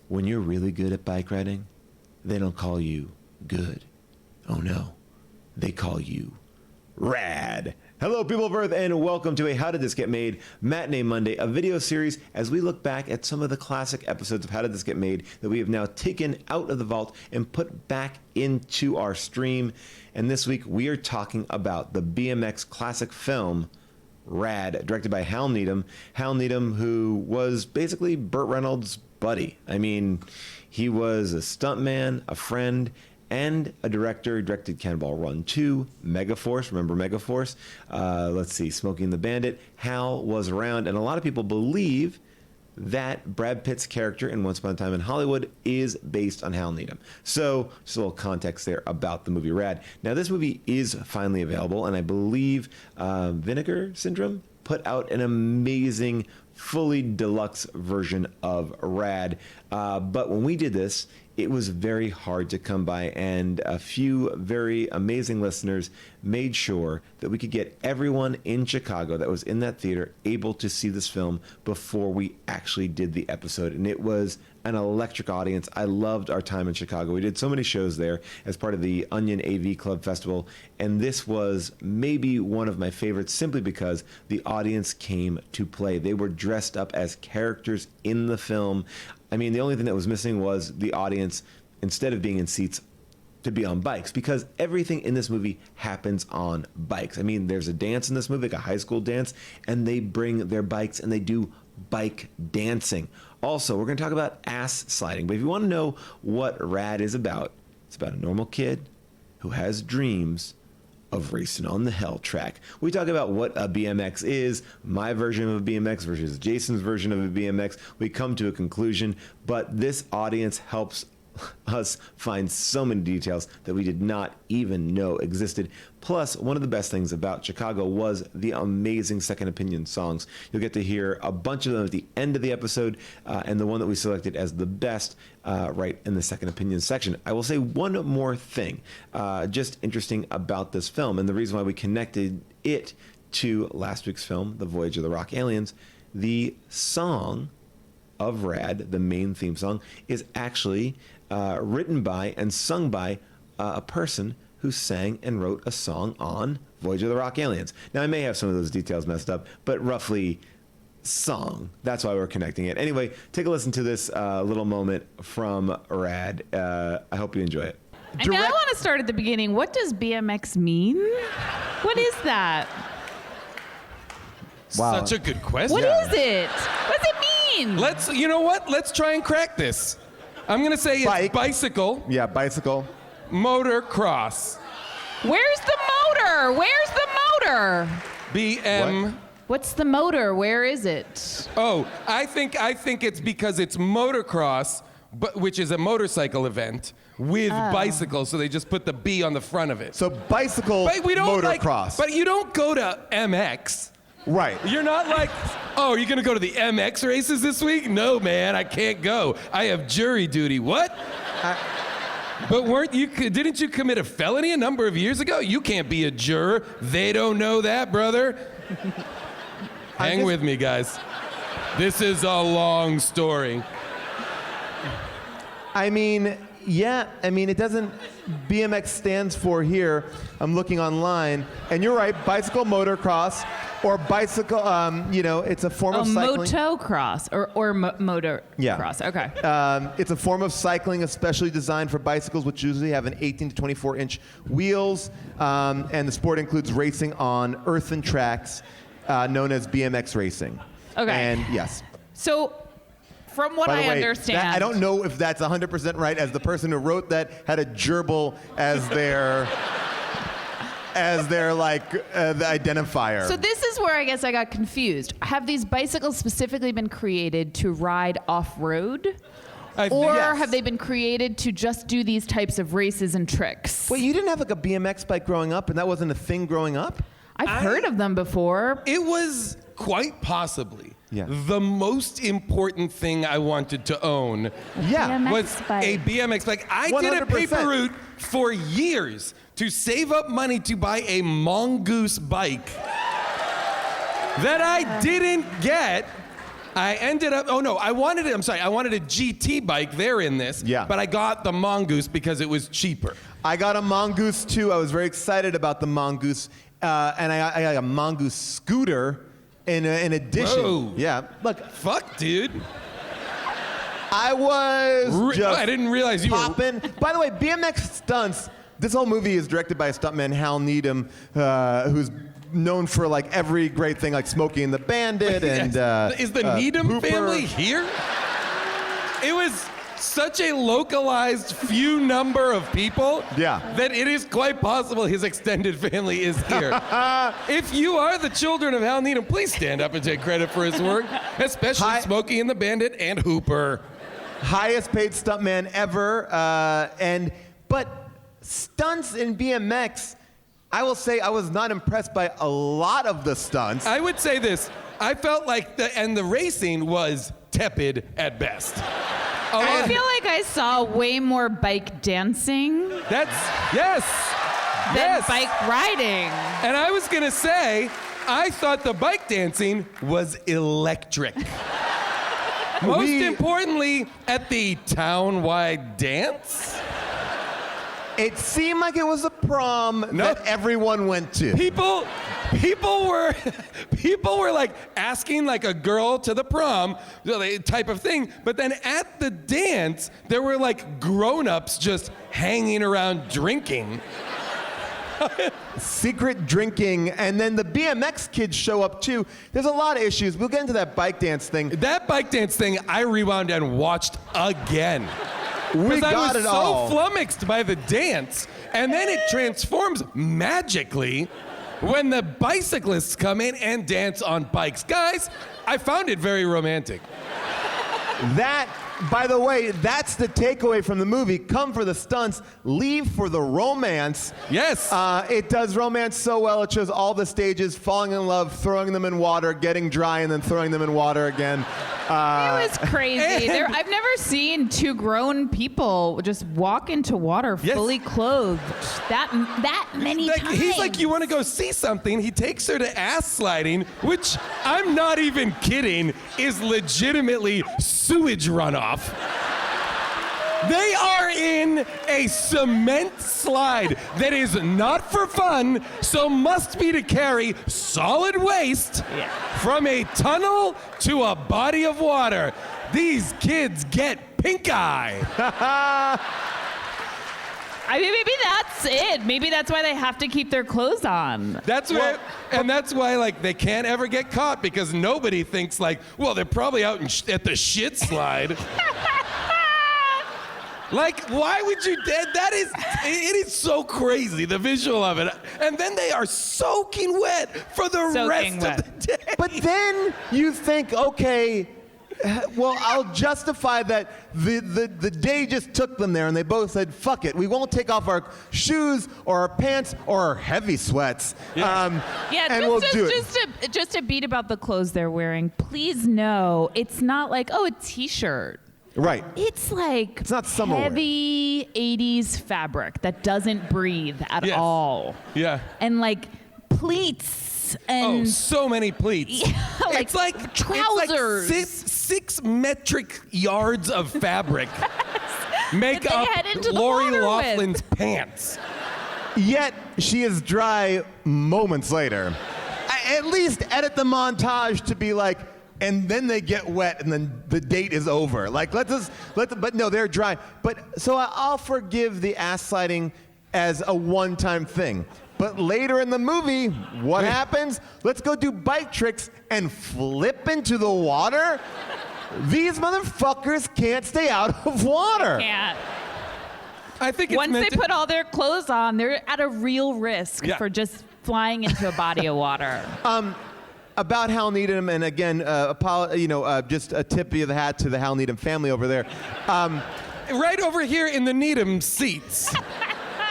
When you're really good at bike riding, they don't call you good. Oh no, they call you RAD. Hello, people of Earth, and welcome to a How Did This Get Made Matinee Monday, a video series as we look back at some of the classic episodes of How Did This Get Made that we have now taken out of the vault and put back into our stream. And this week we are talking about the BMX classic film RAD, directed by Hal Needham. Hal Needham, who was basically Burt Reynolds' buddy. I mean, he was a stuntman, a friend, and a director. He directed Cannonball Run 2, Megaforce. Remember Megaforce? Let's see, Smokey and the Bandit. Hal was around, and a lot of people believe that Brad Pitt's character in Once Upon a Time in Hollywood is based on Hal Needham. So, just a little context there about the movie RAD. Now, this movie is finally available, and I believe Vinegar Syndrome put out an amazing, fully deluxe version of RAD. But when we did this, it was very hard to come by, and a few very amazing listeners made sure that we could get everyone in Chicago that was in that theater able to see this film before we actually did the episode. And it was an electric audience. I loved our time in Chicago. We did so many shows there as part of the Onion AV Club Festival, and this was maybe one of my favorites simply because the audience came to play. They were dressed up as characters in the film. I mean, the only thing that was missing was the audience, instead of being in seats, to be on bikes, because everything in this movie happens on bikes. I mean, there's a dance in this movie, like a high school dance, and they bring their bikes and they do bike dancing. Also, we're going to talk about ass sliding, but if you want to know what RAD is about, it's about a normal kid who has dreams of racing on the hell track. We talk about what a BMX is, my version of a BMX versus Jason's version of a BMX. We come to a conclusion, but this audience helps us find so many details that we did not even know existed. Plus, one of the best things about Chicago was the amazing Second Opinion songs. You'll get to hear a bunch of them at the end of the episode, and the one that we selected as the best right in the Second Opinion section. I will say one more thing, just interesting about this film, and the reason why we connected it to last week's film, The Voyage of the Rock Aliens. The song of RAD, the main theme song, is actually written by and sung by a person who sang and wrote a song on Voyage of the Rock Aliens. Now, I may have some of those details messed up, but roughly song. That's why we're connecting it. Anyway, take a listen to this little moment from RAD. I hope you enjoy it. I mean, I want to start at the beginning. What does BMX mean? What is that? Wow. Such a good question. What is it? What does it mean? You know what? Let's try and crack this. I'm going to say it's bicycle. Yeah, bicycle. Motocross. Where's the motor? Where's the motor? BM. What's the motor? Where is it? Oh, I think it's because it's motocross, which is a motorcycle event with bicycles, so they just put the B on the front of it. So bicycle, But we don't motocross. but you don't go to MX. Right. You're not like, oh, are you going to go to the MX races this week? No, man, I can't go. I have jury duty. What? But didn't you commit a felony a number of years ago? You can't be a juror. They don't know that, brother. Hang with me, guys. This is a long story. I mean, yeah, it doesn't, BMX stands for here, I'm looking online, and you're right, bicycle motocross, or bicycle, it's a form of cycling. Motocross or motor cross. Okay. It's a form of cycling especially designed for bicycles, which usually have an 18 to 24 inch wheels, and the sport includes racing on earthen tracks, known as BMX racing. Okay. And yes. So, from what I understand, I don't know if that's 100% right, as the person who wrote that had a gerbil as their the identifier. So this is where I guess I got confused. Have these bicycles specifically been created to ride off-road? Or have they been created to just do these types of races and tricks? Wait, you didn't have like a BMX bike growing up, and that wasn't a thing growing up? I've heard of them before. It was quite possibly the most important thing I wanted to own. Yeah. Was a BMX bike. I 100%. Did a paper route for years to save up money to buy a mongoose bike that I didn't get I ended up, I wanted a GT bike. They're in this. Yeah. But I got the Mongoose because it was cheaper. I got a Mongoose too. I was very excited about the Mongoose. And I got a Mongoose scooter in addition. Whoa. Yeah. Look, Fuck, dude. I was just I didn't realize you were... popping. By the way, BMX Stunts, this whole movie is directed by a stuntman, Hal Needham, who's known for like every great thing, like Smokey and the Bandit and Is the Needham Hooper. family here? It was such a localized few number of people that it is quite possible his extended family is here. If you are the children of Hal Needham, please stand up and take credit for his work, especially Smokey and the Bandit and Hooper. Highest paid stuntman ever. But stunts in BMX, I will say I was not impressed by a lot of the stunts. I would say this. I felt like the racing was tepid at best. I feel like I saw way more bike dancing Yes. than bike riding. And I was gonna say, I thought the bike dancing was electric. Most importantly, at the town-wide dance, It seemed like it was a prom that everyone went to. people were like asking like a girl to the prom type of thing, but then at the dance, there were like grown-ups just hanging around drinking. Secret drinking, and then the BMX kids show up too. There's a lot of issues. We'll get into that bike dance thing. That bike dance thing, I rewound and watched again. We Because I got was it so all. flummoxed by the dance, and then it transforms magically when the bicyclists come in and dance on bikes. Guys, I found it very romantic. That, by the way, that's the takeaway from the movie. Come for the stunts, leave for the romance. Yes. It does romance so well. It shows all the stages, falling in love, throwing them in water, getting dry, and then throwing them in water again. It was crazy. I've never seen two grown people just walk into water fully clothed that many times. He's like, you want to go see something? He takes her to ass sliding, which I'm not even kidding, is legitimately sewage runoff. They are in a cement slide that is not for fun, so must be to carry solid waste from a tunnel to a body of water. These kids get pink eye. I mean, maybe that's it. Maybe that's why they have to keep their clothes on. That's why, and that's why, like, they can't ever get caught because nobody thinks like, well, they're probably out at the shit slide. Like, why would you? It is so crazy, the visual of it. And then they are soaking wet for the rest of the day. But then you think, okay, well, I'll justify that the day just took them there, and they both said, fuck it, we won't take off our shoes or our pants or our heavy sweats. And we'll do it. Just a beat about the clothes they're wearing. Please know, it's not like, a t-shirt. Right. It's like It's not summer wear. heavy 80s fabric that doesn't breathe at all. Yeah. And like pleats and so many pleats. like it's like trousers. It's like 6 metric yards of fabric make That they up head into the Lori water with. Loughlin's pants. Yet she is dry moments later. At least edit the montage to be like, and then they get wet, and then the date is over. Like, but no, they're dry. But so I'll forgive the ass sliding as a one-time thing. But later in the movie, what happens? Let's go do bike tricks and flip into the water. These motherfuckers can't stay out of water. Can't. I think it's Once meant they put all their clothes on, they're at a real risk for just flying into a body of water. About Hal Needham, and again, just a tip of the hat to the Hal Needham family over there. Right over here in the Needham seats.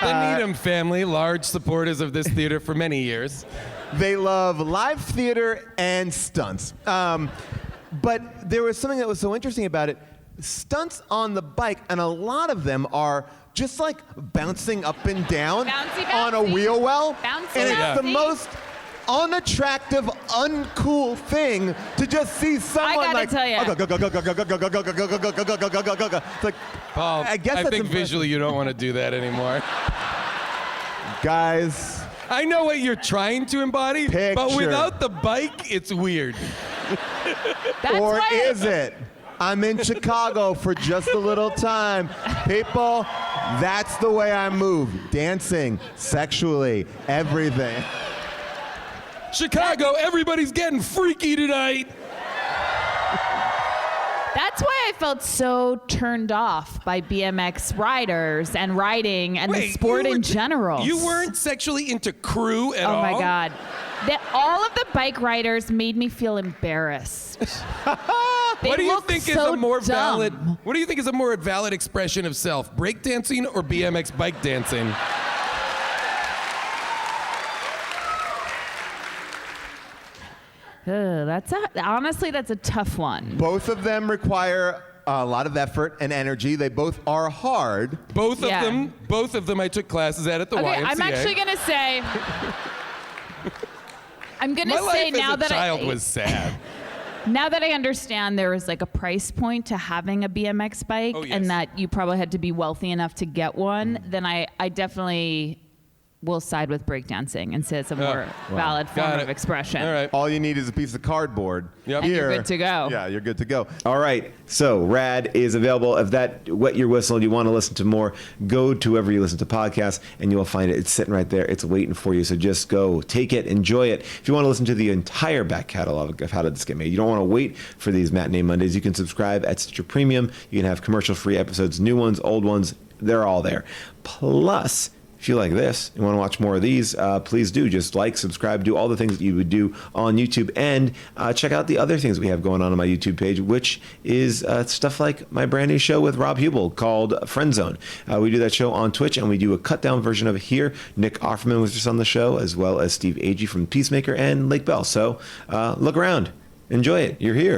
The Needham family, large supporters of this theater for many years. They love live theater and stunts. But there was something that was so interesting about it. Stunts on the bike, and a lot of them are just like bouncing up and down on a wheel well. Bouncy, and it's the bouncy. most unattractive, uncool thing to just see someone I gotta tell ya. It's like, Paul, I guess I that's think impressive. visually you don't want to do that anymore. Guys, I know what you're trying to embody, but Picture. without the bike, it's weird. That's or why is it? I'm in Chicago for just a little time. People, that's the way I move. Dancing, sexually, everything. Chicago, everybody's getting freaky tonight. That's why I felt so turned off by BMX riders and riding and the sport in general. You weren't sexually into crew at all? Oh my God. All of the bike riders made me feel embarrassed. What do you think is so a more dumb. valid? What do you think is a more valid expression of self? Breakdancing or BMX bike dancing? Honestly, that's a tough one. Both of them require a lot of effort and energy. They both are hard. Both Yeah. of them I took classes at the Okay, YMCA. I'm actually gonna say. I'm gonna My say life now as a that child was sad. now that I understand there is like a price point to having a BMX bike, Oh, yes. and that you probably had to be wealthy enough to get one, then I definitely will side with breakdancing and say it's a more valid form Got of it. expression. All right. All you need is a piece of cardboard. Yep. And you're good to go. Yeah, you're good to go. All right, so RAD is available. If that wet your whistle and you want to listen to more, go to wherever you listen to podcasts and you will find it. It's sitting right there. It's waiting for you. So just go, take it, enjoy it. If you want to listen to the entire back catalog of How Did This Get Made, you don't want to wait for these Matinee Mondays. You can subscribe at Stitcher Premium. You can have commercial-free episodes, new ones, old ones. They're all there. Plus, if you like this and want to watch more of these, please do. Just like, subscribe, do all the things that you would do on YouTube. And check out the other things we have going on my YouTube page, which is stuff like my brand new show with Rob Hubel called Friend Zone. We do that show on Twitch, and we do a cut-down version of it here. Nick Offerman was just on the show, as well as Steve Agee from Peacemaker and Lake Bell. So look around. Enjoy it. You're here.